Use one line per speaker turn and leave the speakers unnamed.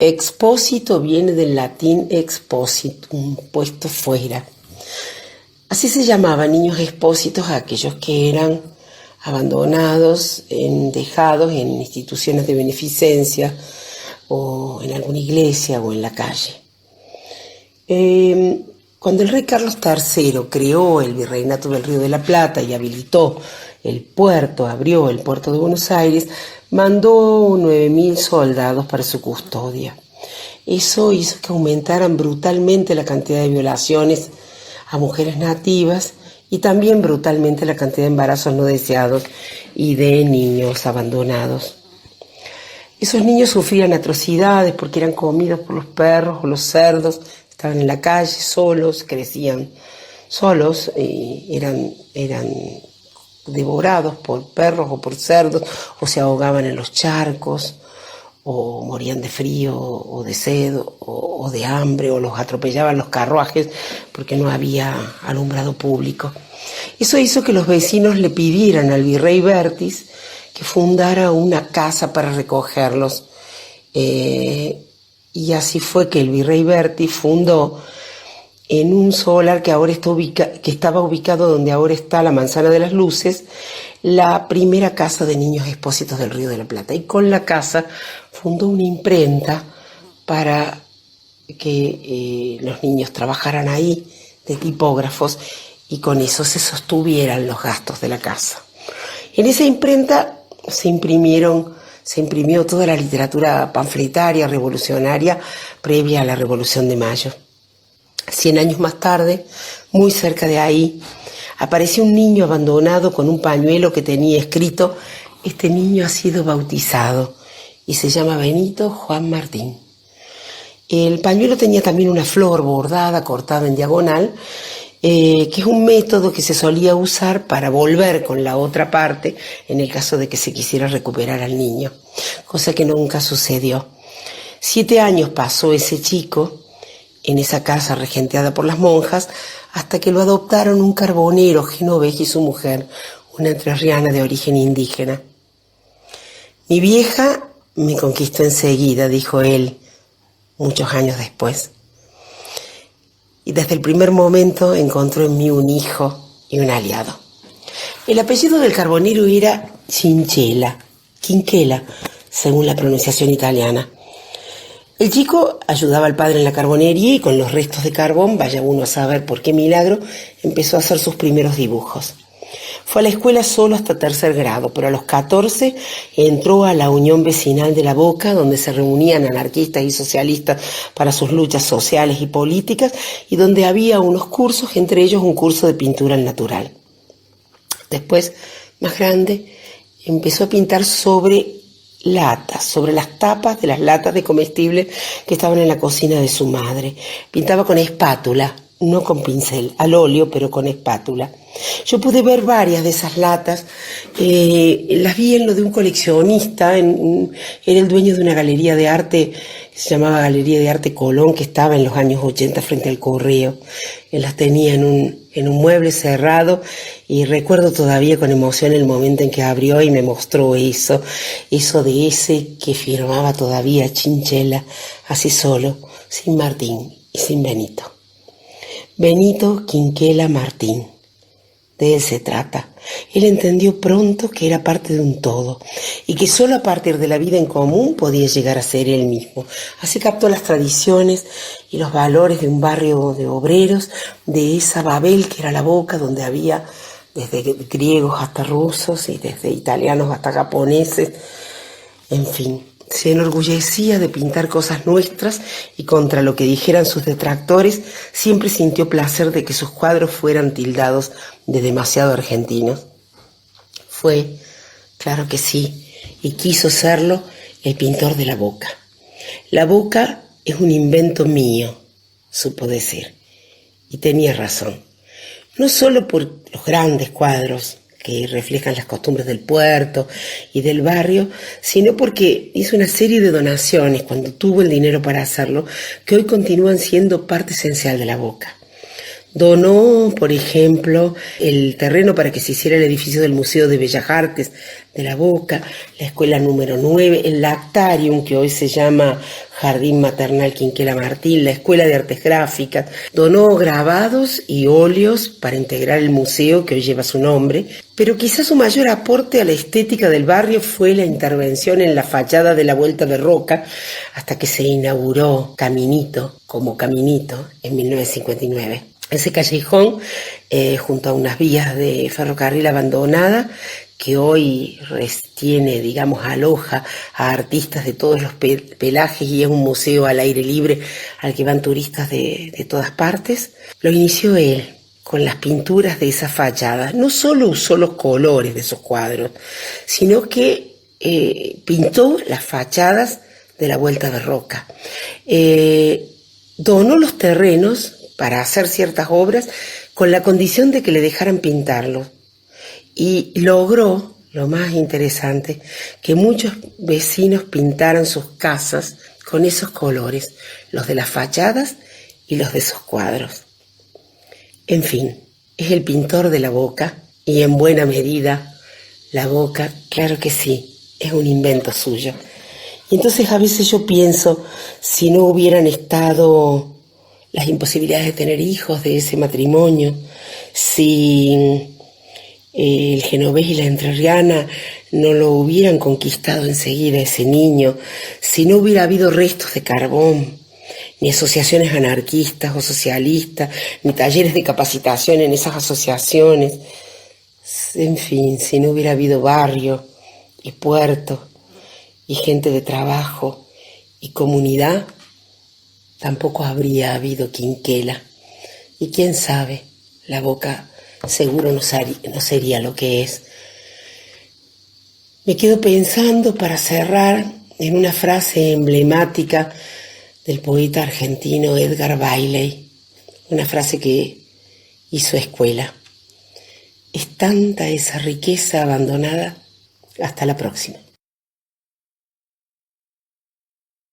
Expósito viene del latín expositum, puesto fuera. Así se llamaban niños expósitos a aquellos que eran abandonados, dejados en instituciones de beneficencia o en alguna iglesia o en la calle. Cuando el rey Carlos III creó el Virreinato del Río de la Plata y habilitó abrió el puerto de Buenos Aires, mandó 9.000 soldados para su custodia. Eso hizo que aumentaran brutalmente la cantidad de violaciones a mujeres nativas y también brutalmente la cantidad de embarazos no deseados y de niños abandonados. Esos niños sufrían atrocidades porque eran comidos por los perros o los cerdos, estaban en la calle solos, crecían solos y eran devorados por perros o por cerdos, o se ahogaban en los charcos, o morían de frío o de sed o de hambre, o los atropellaban los carruajes porque no había alumbrado público. Eso hizo que los vecinos le pidieran al virrey Bertis que fundara una casa para recogerlos, y así fue que el virrey Bertis fundó en un solar que ahora estaba ubicado donde ahora está la Manzana de las Luces, la primera casa de niños expósitos del Río de la Plata. Y con la casa fundó una imprenta para que los niños trabajaran ahí de tipógrafos y con eso se sostuvieran los gastos de la casa. En esa imprenta se imprimió toda la literatura panfletaria revolucionaria previa a la Revolución de Mayo. 100 años más tarde, muy cerca de ahí, apareció un niño abandonado con un pañuelo que tenía escrito: "Este niño ha sido bautizado", y se llama Benito Juan Martín. El pañuelo tenía también una flor bordada, cortada en diagonal, que es un método que se solía usar para volver con la otra parte en el caso de que se quisiera recuperar al niño, cosa que nunca sucedió. 7 años pasó ese chico en esa casa regenteada por las monjas, hasta que lo adoptaron un carbonero genovés y su mujer, una entrerriana de origen indígena. "Mi vieja me conquistó enseguida", dijo él, muchos años después. "Y desde el primer momento encontró en mí un hijo y un aliado". El apellido del carbonero era Quinquela, según la pronunciación italiana. El chico ayudaba al padre en la carbonería y con los restos de carbón, vaya uno a saber por qué milagro, empezó a hacer sus primeros dibujos. Fue a la escuela solo hasta 3er grado, pero a los 14 entró a la Unión Vecinal de La Boca, donde se reunían anarquistas y socialistas para sus luchas sociales y políticas, y donde había unos cursos, entre ellos un curso de pintura al natural. Después, más grande, empezó a pintar sobre las tapas de las latas de comestibles que estaban en la cocina de su madre. Pintaba con espátula, no con pincel, al óleo, pero con espátula. Yo pude ver varias de esas latas, las vi en lo de un coleccionista, era el dueño de una galería de arte que se llamaba Galería de Arte Colón, que estaba en los años 80 frente al Correo. Él las tenía en un mueble cerrado y recuerdo todavía con emoción el momento en que abrió y me mostró eso de ese que firmaba todavía Chinchela, así solo, sin Martín y sin Benito. Benito Quinquela Martín. De él se trata. Él entendió pronto que era parte de un todo y que solo a partir de la vida en común podía llegar a ser él mismo. Así captó las tradiciones y los valores de un barrio de obreros, de esa Babel que era La Boca, donde había desde griegos hasta rusos y desde italianos hasta japoneses, en fin. Se enorgullecía de pintar cosas nuestras y contra lo que dijeran sus detractores, siempre sintió placer de que sus cuadros fueran tildados de demasiado argentinos. Fue, claro que sí, y quiso serlo, el pintor de La Boca. La Boca es un invento mío, supo decir, y tenía razón. No solo por los grandes cuadros que reflejan las costumbres del puerto y del barrio, sino porque hizo una serie de donaciones cuando tuvo el dinero para hacerlo, que hoy continúan siendo parte esencial de La Boca. Donó, por ejemplo, el terreno para que se hiciera el edificio del Museo de Bellas Artes de la Boca, la escuela número 9, el Lactarium, que hoy se llama Jardín Maternal Quinquela Martín, la Escuela de Artes Gráficas. Donó grabados y óleos para integrar el museo que hoy lleva su nombre, pero quizás su mayor aporte a la estética del barrio fue la intervención en la fachada de la Vuelta de Roca, hasta que se inauguró Caminito como Caminito en 1959. Ese callejón, junto a unas vías de ferrocarril abandonada, que hoy tiene, digamos, aloja a artistas de todos los pelajes y es un museo al aire libre al que van turistas de todas partes, lo inició él con las pinturas de esas fachadas. No solo usó los colores de esos cuadros, sino que pintó las fachadas de la Vuelta de Roca. Donó los terrenos para hacer ciertas obras con la condición de que le dejaran pintarlo. Y logró, lo más interesante, que muchos vecinos pintaran sus casas con esos colores, los de las fachadas y los de esos cuadros. En fin, es el pintor de la Boca y en buena medida la Boca, claro que sí, es un invento suyo. Y entonces a veces yo pienso, si no hubieran estado las imposibilidades de tener hijos de ese matrimonio, si el genovés y la entrerriana no lo hubieran conquistado enseguida ese niño, si no hubiera habido restos de carbón, ni asociaciones anarquistas o socialistas, ni talleres de capacitación en esas asociaciones, en fin, si no hubiera habido barrio y puerto y gente de trabajo y comunidad, tampoco habría habido Quinquela. Y quién sabe, la Boca seguro no sería lo que es. Me quedo pensando, para cerrar, en una frase emblemática del poeta argentino Edgar Bailey, una frase que hizo escuela. Es tanta esa riqueza abandonada. Hasta la próxima.